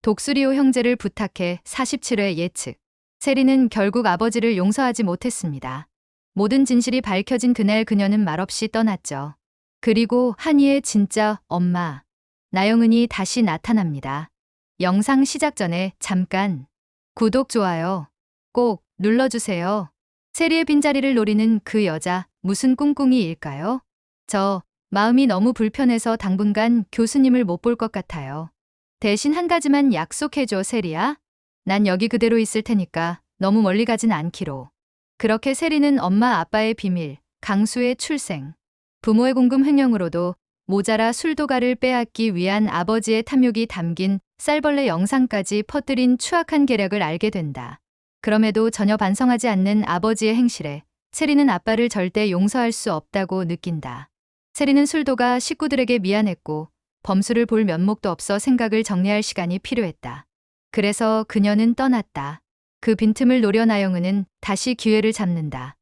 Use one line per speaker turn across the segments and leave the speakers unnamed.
독수리호 형제를 부탁해 47회 예측. 세리는 결국 아버지를 용서하지 못했습니다. 모든 진실이 밝혀진 그날 그녀는 말없이 떠났죠. 그리고 한이의 진짜 엄마, 나영은이 다시 나타납니다. 영상 시작 전에 잠깐 구독, 좋아요 꼭 눌러주세요. 세리의 빈자리를 노리는 그 여자, 무슨 꿍꿍이일까요? 저 마음이 너무 불편해서 당분간 교수님을 못 볼 것 같아요. 대신 한 가지만 약속해줘, 세리야. 난 여기 그대로 있을 테니까 너무 멀리 가진 않기로. 그렇게 세리는 엄마 아빠의 비밀, 강수의 출생, 부모의 궁금 횡령으로도 모자라 술도가를 빼앗기 위한 아버지의 탐욕이 담긴 쌀벌레 영상까지 퍼뜨린 추악한 계략을 알게 된다. 그럼에도 전혀 반성하지 않는 아버지의 행실에 세리는 아빠를 절대 용서할 수 없다고 느낀다. 세리는 술도가 식구들에게 미안했고 범수를 볼 면목도 없어 생각을 정리할 시간이 필요했다. 그래서 그녀는 떠났다. 그 빈틈을 노려 나영은은 다시 기회를 잡는다.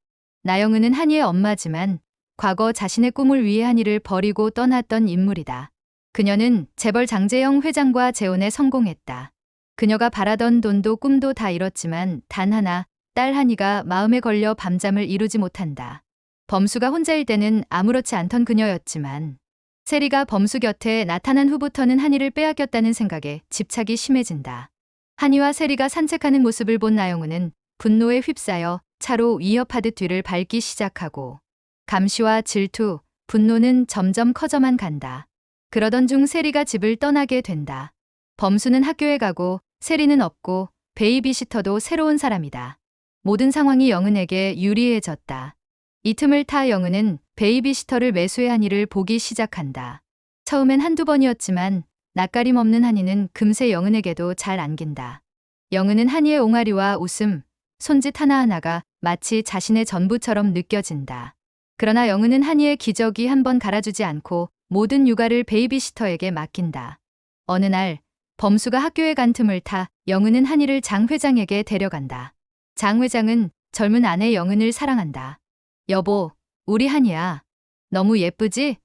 나영은은 한이의 엄마지만 과거 자신의 꿈을 위해 한이를 버리고 떠났던 인물이다. 그녀는 재벌 장재영 회장과 재혼에 성공했다. 그녀가 바라던 돈도 꿈도 다 잃었지만 단 하나, 딸 한이가 마음에 걸려 밤잠을 이루지 못한다. 범수가 혼자일 때는 아무렇지 않던 그녀였지만 세리가 범수 곁에 나타난 후부터는 한이를 빼앗겼다는 생각에 집착이 심해진다. 한이와 세리가 산책하는 모습을 본 나영은은 분노에 휩싸여 차로 위협하듯 뒤를 밟기 시작하고 감시와 질투, 분노는 점점 커져만 간다. 그러던 중 세리가 집을 떠나게 된다. 범수는 학교에 가고 세리는 없고 베이비시터도 새로운 사람이다. 모든 상황이 영은에게 유리해졌다. 이 틈을 타 영은은 베이비시터를 매수해 한이를 보기 시작한다. 처음엔 한두 번이었지만 낯가림 없는 한이는 금세 영은에게도 잘 안긴다. 영은은 한이의 옹알이와 웃음, 손짓 하나하나가 마치 자신의 전부처럼 느껴진다. 그러나 영은은 한이의 기저귀 한 번 갈아주지 않고 모든 육아를 베이비시터에게 맡긴다. 어느 날 범수가 학교에 간 틈을 타 영은은 한이를 장 회장에게 데려간다. 장 회장은 젊은 아내 영은을 사랑한다. 여보, 우리 한이야. 너무 예쁘지?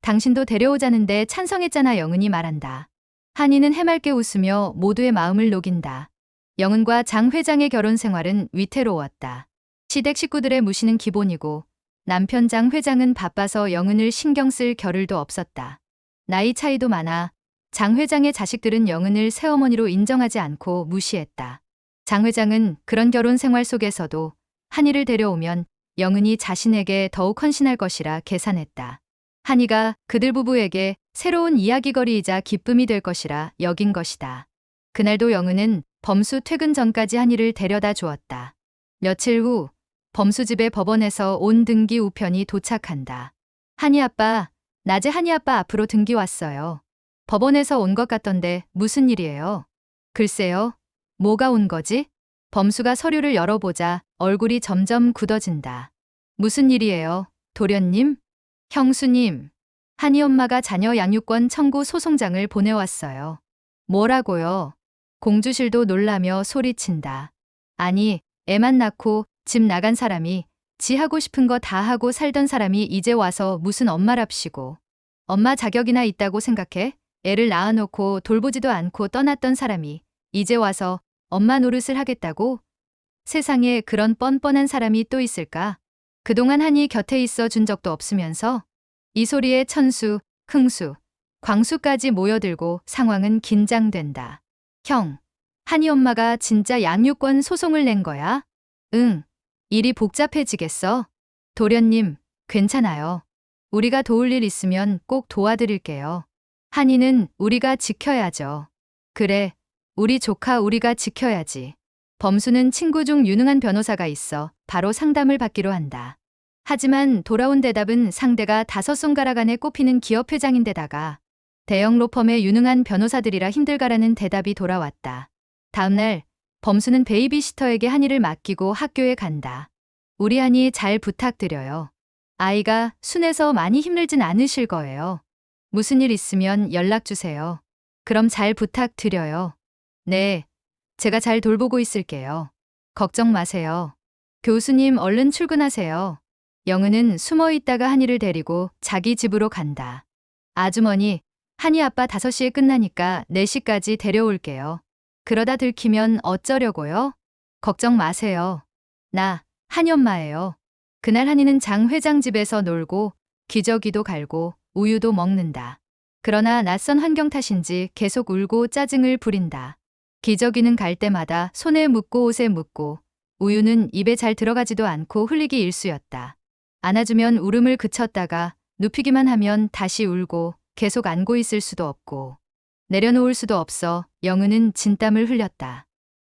당신도 데려오자는데 찬성했잖아, 영은이 말한다. 한이는 해맑게 웃으며 모두의 마음을 녹인다. 영은과 장 회장의 결혼 생활은 위태로웠다. 시댁 식구들의 무시는 기본이고 남편 장 회장은 바빠서 영은을 신경 쓸 겨를도 없었다. 나이 차이도 많아 장 회장의 자식들은 영은을 새어머니로 인정하지 않고 무시했다. 장 회장은 그런 결혼 생활 속에서도 한이를 데려오면 영은이 자신에게 더욱 헌신할 것이라 계산했다. 한이가 그들 부부에게 새로운 이야기거리이자 기쁨이 될 것이라 여긴 것이다. 그날도 영은은 범수 퇴근 전까지 한이를 데려다 주었다. 며칠 후 범수 집에 법원에서 온 등기 우편이 도착한다. 한이 아빠, 낮에 한이 아빠 앞으로 등기 왔어요. 법원에서 온 것 같던데 무슨 일이에요? 글쎄요. 뭐가 온 거지? 범수가 서류를 열어보자 얼굴이 점점 굳어진다. 무슨 일이에요, 도련님? 형수님, 한이 엄마가 자녀 양육권 청구 소송장을 보내왔어요. 뭐라고요? 공주실도 놀라며 소리친다. 아니, 애만 낳고 집 나간 사람이 지 하고 싶은 거 다 하고 살던 사람이 이제 와서 무슨 엄마랍시고. 엄마 자격이나 있다고 생각해? 애를 낳아놓고 돌보지도 않고 떠났던 사람이 이제 와서 엄마 노릇을 하겠다고? 세상에 그런 뻔뻔한 사람이 또 있을까? 그동안 한이 곁에 있어 준 적도 없으면서? 이 소리에 천수, 흥수, 광수까지 모여들고 상황은 긴장된다. 형, 한이 엄마가 진짜 양육권 소송을 낸 거야? 응, 일이 복잡해지겠어. 도련님, 괜찮아요. 우리가 도울 일 있으면 꼭 도와드릴게요. 한이는 우리가 지켜야죠. 그래, 우리 조카 우리가 지켜야지. 범수는 친구 중 유능한 변호사가 있어 바로 상담을 받기로 한다. 하지만 돌아온 대답은 상대가 5손가락 안에 꼽히는 기업 회장인데다가 대형 로펌의 유능한 변호사들이라 힘들가라는 대답이 돌아왔다. 다음날 범수는 베이비시터에게 한이를 맡기고 학교에 간다. 우리 한이 잘 부탁드려요. 아이가 순해서 많이 힘들진 않으실 거예요. 무슨 일 있으면 연락 주세요. 그럼 잘 부탁드려요. 네, 제가 잘 돌보고 있을게요. 걱정 마세요. 교수님 얼른 출근하세요. 영은은 숨어 있다가 한이를 데리고 자기 집으로 간다. 아주머니, 한이 아빠 5시에 끝나니까 4시까지 데려올게요. 그러다 들키면 어쩌려고요? 걱정 마세요. 나 한이 엄마예요. 그날 한이는 장 회장 집에서 놀고 기저귀도 갈고 우유도 먹는다. 그러나 낯선 환경 탓인지 계속 울고 짜증을 부린다. 기저귀는 갈 때마다 손에 묻고 옷에 묻고 우유는 입에 잘 들어가지도 않고 흘리기 일쑤였다. 안아주면 울음을 그쳤다가 눕히기만 하면 다시 울고 계속 안고 있을 수도 없고 내려놓을 수도 없어 영은은 진땀을 흘렸다.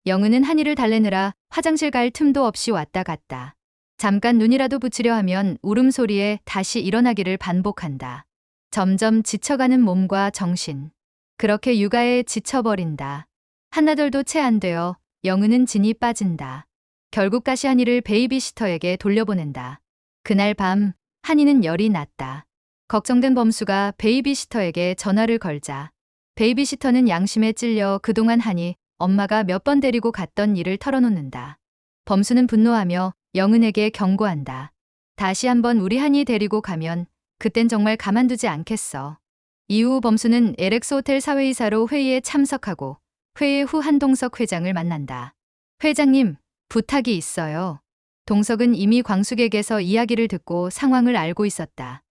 영은은 한이를 달래느라 화장실 갈 틈도 없이 왔다 갔다. 잠깐 눈이라도 붙이려 하면 울음소리에 다시 일어나기를 반복한다. 점점 지쳐가는 몸과 정신. 그렇게 육아에 지쳐버린다. 한나절도 채 안 되어 영은은 진이 빠진다. 결국 다시 한이를 베이비시터에게 돌려보낸다. 그날 밤 한이는 열이 났다. 걱정된 범수가 베이비시터에게 전화를 걸자 베이비시터는 양심에 찔려 그동안 한이 엄마가 몇 번 데리고 갔던 일을 털어놓는다. 범수는 분노하며 영은에게 경고한다. 다시 한번 우리 한이 데리고 가면 그땐 정말 가만두지 않겠어. 이후 범수는 LX 호텔 사회이사로 회의에 참석하고 회의 후 한동석 회장을 만난다. 회장님, 부탁이 있어요. 동석은 이미 광숙에게서 이야기를 듣고 상황을 알고 있었다.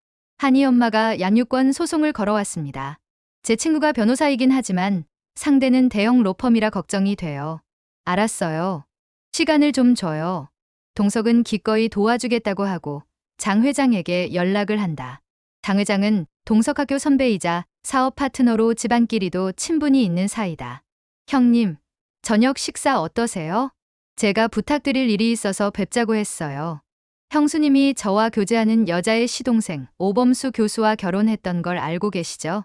한이 엄마가 양육권 소송을 걸어왔습니다. 제 친구가 변호사이긴 하지만 상대는 대형 로펌이라 걱정이 돼요. 알았어요. 시간을 좀 줘요. 동석은 기꺼이 도와주겠다고 하고 장 회장에게 연락을 한다. 장 회장은 동석 학교 선배이자 사업 파트너로 집안끼리도 친분이 있는 사이다. 형님, 저녁 식사 어떠세요? 제가 부탁드릴 일이 있어서 뵙자고 했어요. 형수님이 저와 교제하는 여자의 시동생 오범수 교수와 결혼했던 걸 알고 계시죠?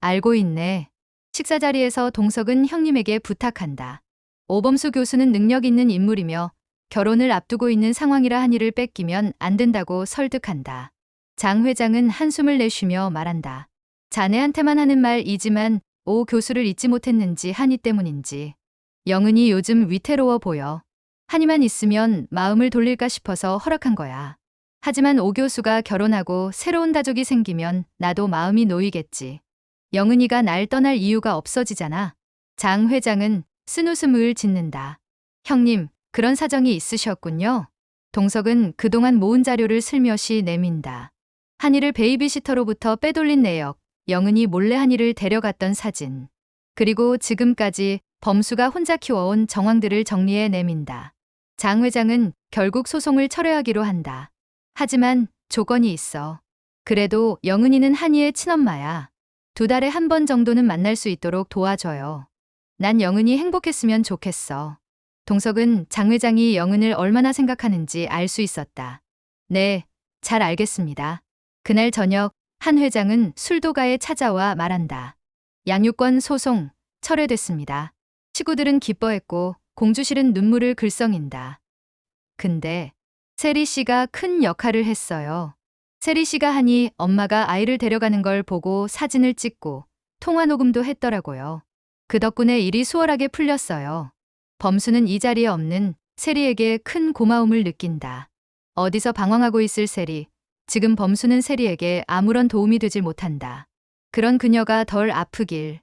알고 있네. 식사 자리에서 동석은 형님에게 부탁한다. 오범수 교수는 능력 있는 인물이며 결혼을 앞두고 있는 상황이라 한이를 뺏기면 안 된다고 설득한다. 장 회장은 한숨을 내쉬며 말한다. 자네한테만 하는 말이지만 오 교수를 잊지 못했는지 한이 때문인지. 영은이 요즘 위태로워 보여. 한이만 있으면 마음을 돌릴까 싶어서 허락한 거야. 하지만 오 교수가 결혼하고 새로운 가족이 생기면 나도 마음이 놓이겠지. 영은이가 날 떠날 이유가 없어지잖아. 장 회장은 쓴웃음을 짓는다. 형님, 그런 사정이 있으셨군요. 동석은 그동안 모은 자료를 슬며시 내민다. 한이를 베이비시터로부터 빼돌린 내역, 영은이 몰래 한이를 데려갔던 사진, 그리고 지금까지 범수가 혼자 키워온 정황들을 정리해 내민다. 장 회장은 결국 소송을 철회하기로 한다. 하지만 조건이 있어. 그래도 영은이는 한이의 친엄마야. 2달에 한 번 정도는 만날 수 있도록 도와줘요. 난 영은이 행복했으면 좋겠어. 동석은 장 회장이 영은을 얼마나 생각하는지 알 수 있었다. 네, 잘 알겠습니다. 그날 저녁 한 회장은 술도가에 찾아와 말한다. 양육권 소송 철회됐습니다. 식구들은 기뻐했고 공주실은 눈물을 글썽인다. 근데 세리 씨가 큰 역할을 했어요. 세리 씨가 하니 엄마가 아이를 데려가는 걸 보고 사진을 찍고 통화 녹음도 했더라고요. 그 덕분에 일이 수월하게 풀렸어요. 범수는 이 자리에 없는 세리에게 큰 고마움을 느낀다. 어디서 방황하고 있을 세리. 지금 범수는 세리에게 아무런 도움이 되질 못한다. 그런 그녀가 덜 아프길,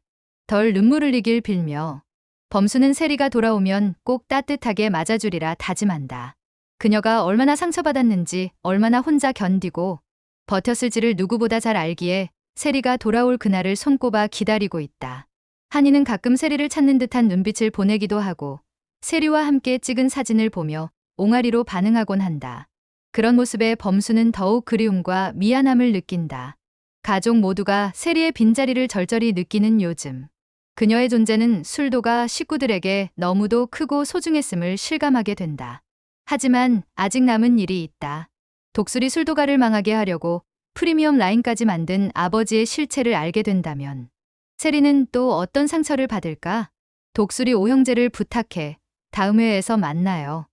덜 눈물 흘리길 빌며 범수는 세리가 돌아오면 꼭 따뜻하게 맞아주리라 다짐한다. 그녀가 얼마나 상처받았는지 얼마나 혼자 견디고 버텼을지를 누구보다 잘 알기에 세리가 돌아올 그날을 손꼽아 기다리고 있다. 한이는 가끔 세리를 찾는 듯한 눈빛을 보내기도 하고 세리와 함께 찍은 사진을 보며 옹알이로 반응하곤 한다. 그런 모습에 범수는 더욱 그리움과 미안함을 느낀다. 가족 모두가 세리의 빈자리를 절절히 느끼는 요즘. 그녀의 존재는 술도가 식구들에게 너무도 크고 소중했음을 실감하게 된다. 하지만 아직 남은 일이 있다. 독수리 술도가를 망하게 하려고 프리미엄 라인까지 만든 아버지의 실체를 알게 된다면 세리는 또 어떤 상처를 받을까? 독수리 오형제를 부탁해. 다음 회에서 만나요.